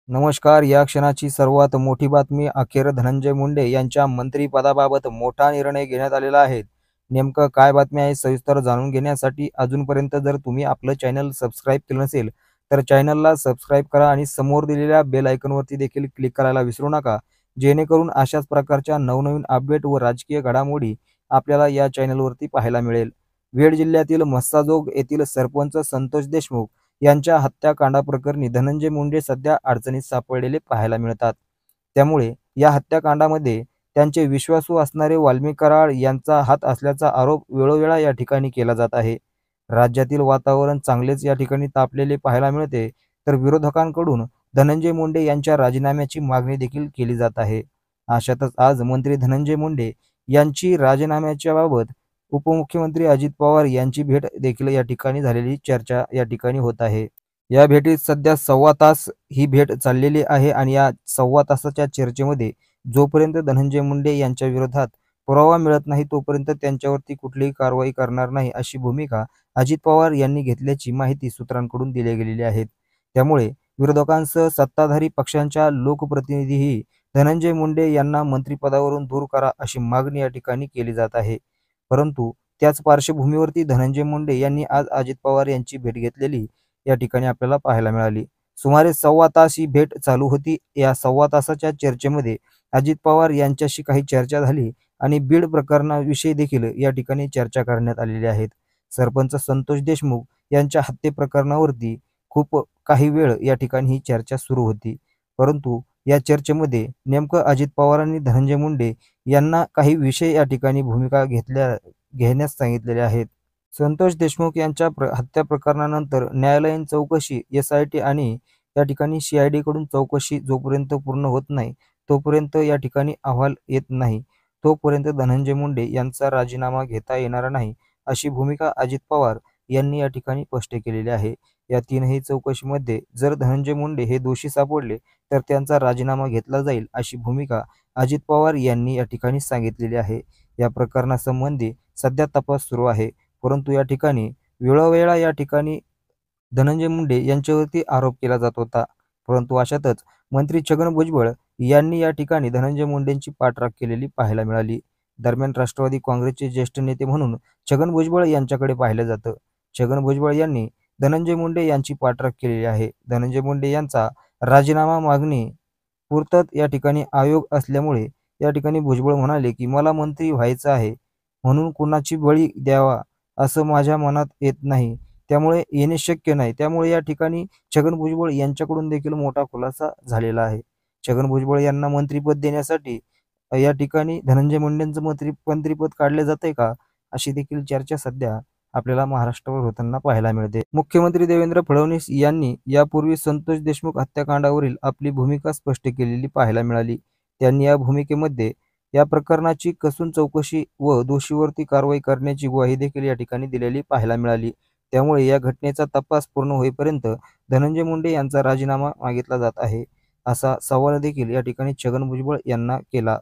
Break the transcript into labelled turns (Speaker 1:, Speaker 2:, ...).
Speaker 1: नमस्कार. या क्षणाची सर्वात मोठी बातमी अखेर धनंजय मुंडे यांच्या मंत्रिपदाबाबत मोठा निर्णय घेण्यात आलेला आहे. नेमकं काय बातमी आहे सविस्तर जाणून घेण्यासाठी अजूनपर्यंत जर तुम्ही आपलं चॅनल सबस्क्राईब केलं नसेल, तर चॅनलला सबस्क्राईब करा आणि समोर दिलेल्या बेल आयकॉनवरती देखील क्लिक करायला विसरू नका. जेणेकरून अशाच प्रकारच्या नवनवीन अपडेट व राजकीय घडामोडी आपल्याला या चॅनलवरती पाहायला मिळेल. बीड जिल्ह्यातील म्हस्साजोग येथील सरपंच संतोष देशमुख यांच्या हत्याकांडाप्रकरणी धनंजय मुंडे सध्या अडचणीत सापडलेले पाहायला मिळतात. त्यामुळे या हत्याकांडामध्ये त्यांचे विश्वासू असणारे वाल्मिक कराड यांचा हात असल्याचा आरोप वेळोवेळा या ठिकाणी केला जात आहे. राज्यातील वातावरण चांगलेच या ठिकाणी तापलेले पाहायला मिळते, तर विरोधकांकडून धनंजय मुंडे यांच्या राजीनाम्याची मागणी देखील केली जात आहे. अशातच आज मंत्री धनंजय मुंडे यांची राजीनाम्याच्या बाबत उपमुख्यमंत्री अजित पवार यांची भेट देखील या ठिकाणी झालेली चर्चा या ठिकाणी होत आहे. या भेटीत सध्या सव्वा तास ही भेट चाललेली आहे आणि या सव्वा तासाच्या चर्चेमध्ये जोपर्यंत धनंजय मुंडे यांच्या विरोधात पुरावा मिळत नाही तोपर्यंत त्यांच्यावरती कुठलीही कारवाई करणार नाही अशी भूमिका अजित पवार यांनी घेतल्याची माहिती सूत्रांकडून दिली गेलेली आहे. त्यामुळे विरोधकांसह सत्ताधारी पक्षांच्या लोकप्रतिनिधीही धनंजय मुंडे यांना मंत्रिपदावरून दूर करा अशी मागणी या ठिकाणी केली जात आहे. परंतु त्याच पार्श्वभूमीवरती धनंजय मुंडे यांनी आज अजित पवार यांची भेट घेतलेली या ठिकाणी आपल्याला पाहायला मिळाली. सुमारे सव्वा तास ही भेट चालू होती. या सव्वा तासाच्या चर्चेमध्ये अजित पवार यांच्याशी काही चर्चा झाली आणि बीड प्रकरणाविषयी देखील या ठिकाणी चर्चा करण्यात आलेली आहे. सरपंच संतोष देशमुख यांच्या हत्ये प्रकरणावरती खूप काही वेळ या ठिकाणी ही चर्चा सुरू होती. परंतु या चर्चेमध्ये नेमकं अजित पवारांनी धनंजय मुंडे यांना काही विषय या ठिकाणी भूमिका घेण्यास सांगितलेले आहेत. संतोष देशमुख यांच्या हत्या प्रकरणानंतर न्यायालयीन चौकशी SIT आणि या ठिकाणी CID कडून चौकशी जोपर्यंत पूर्ण होत नाही तोपर्यंत या ठिकाणी अहवाल येत नाही तोपर्यंत धनंजय मुंडे यांचा राजीनामा घेता येणार नाही अशी भूमिका अजित पवार यांनी या ठिकाणी स्पष्ट केलेली आहे. या तीनही चौकशीमध्ये जर धनंजय मुंडे हे दोषी सापडले तर त्यांचा राजीनामा घेतला जाईल अशी भूमिका अजित पवार यांनी या ठिकाणी सांगितलेली आहे. या प्रकरणासंबंधी सध्या तपास सुरू आहे. परंतु या ठिकाणी वेळोवेळा या ठिकाणी धनंजय मुंडे यांच्यावरती आरोप केला जात होता. परंतु अशातच मंत्री छगन भुजबळ यांनी या ठिकाणी धनंजय मुंडेंची पाठराख केलेली पाहायला मिळाली. दरम्यान राष्ट्रवादी काँग्रेसचे ज्येष्ठ नेते म्हणून छगन भुजबळ यांच्याकडे पाहिलं जातं. छगन भुजबळ यांनी धनंजय मुंडे यांची पाठराख केलेली आहे. धनंजय मुंडे यांचा राजीनामा मागणी पुरतत या ठिकाणी आयोग असल्यामुळे या ठिकाणी भुजबळ म्हणाले की मला मंत्री व्हायचं आहे म्हणून कुणाची बळी द्यावा असं माझ्या मनात येत नाही, त्यामुळे येणे शक्य नाही. त्यामुळे या ठिकाणी छगन भुजबळ यांच्याकडून देखील मोठा खुलासा झालेला आहे. छगन भुजबळ यांना मंत्रिपद देण्यासाठी या ठिकाणी धनंजय मुंडेंचं मंत्रिपद काढले जाते का अशी देखील चर्चा सध्या आपल्याला महाराष्ट्रावर होताना पाहायला मिळते. मुख्यमंत्री देवेंद्र फडणवीस यांनी यापूर्वी संतोष देशमुख हत्याकांडावरील आपली भूमिका स्पष्ट केलेली पाहायला मिळाली. त्यांनी या भूमिकेमध्ये या प्रकरणाची कसून चौकशी व दोषीवरती कारवाई करण्याची ग्वाही देखील या ठिकाणी दिलेली पाहायला मिळाली. त्यामुळे या घटनेचा तपास पूर्ण होईपर्यंत धनंजय मुंडे यांचा राजीनामा मागितला जात आहे असा सवाल देखील या ठिकाणी छगन भुजबळ यांना केला.